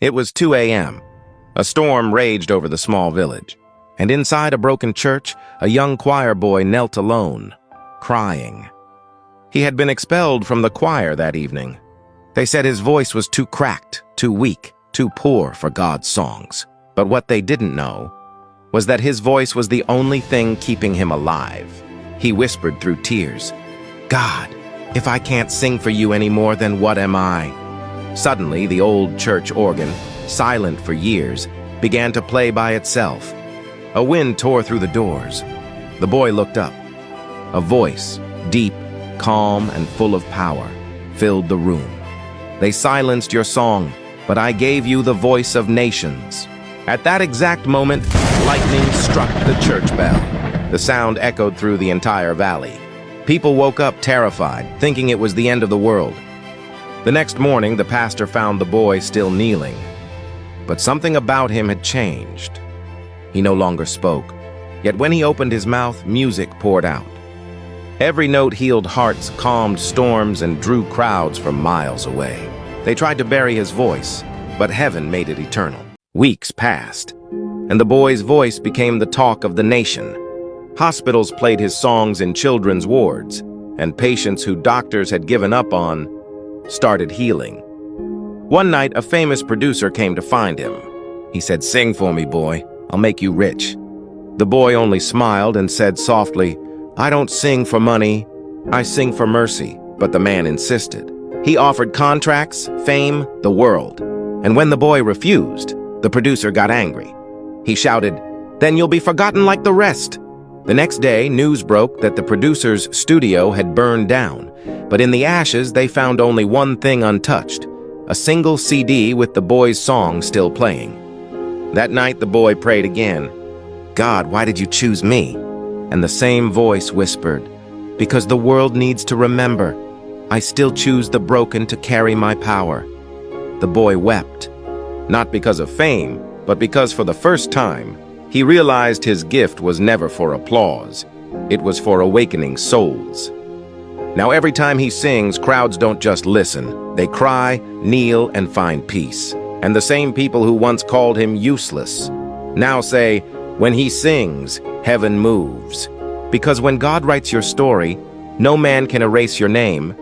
It was 2 a.m. A storm raged over the small village, and inside a broken church, a young choir boy knelt alone, crying. He had been expelled from the choir that evening. They said his voice was too cracked, too weak, too poor for God's songs. But what they didn't know was that his voice was the only thing keeping him alive. He whispered through tears, "God, if I can't sing for you anymore, then what am I?" Suddenly, the old church organ, silent for years, began to play by itself. A wind tore through the doors. The boy looked up. A voice, deep, calm, and full of power, filled the room. "They silenced your song, but I gave you the voice of nations." At that exact moment, lightning struck the church bell. The sound echoed through the entire valley. People woke up terrified, thinking it was the end of the world. The next morning, the pastor found the boy still kneeling. But something about him had changed. He no longer spoke, yet when he opened his mouth, music poured out. Every note healed hearts, calmed storms, and drew crowds from miles away. They tried to bury his voice, but heaven made it eternal. Weeks passed, and the boy's voice became the talk of the nation. Hospitals played his songs in children's wards, and patients who doctors had given up on started healing. One night, a famous producer came to find him. He said, "Sing for me, boy. I'll make you rich." The boy only smiled and said softly, "I don't sing for money. I sing for mercy." But the man insisted. He offered contracts, fame, the world. And when the boy refused, the producer got angry. He shouted, "Then you'll be forgotten like the rest." The next day, news broke that the producer's studio had burned down, but in the ashes they found only one thing untouched, a single CD with the boy's song still playing. That night the boy prayed again, "God, why did you choose me?" And the same voice whispered, "Because the world needs to remember. I still choose the broken to carry my power." The boy wept, not because of fame, but because for the first time, he realized his gift was never for applause. It was for awakening souls. Now every time he sings, crowds don't just listen. They cry, kneel, and find peace. And the same people who once called him useless now say, "When he sings, heaven moves." Because when God writes your story, no man can erase your name,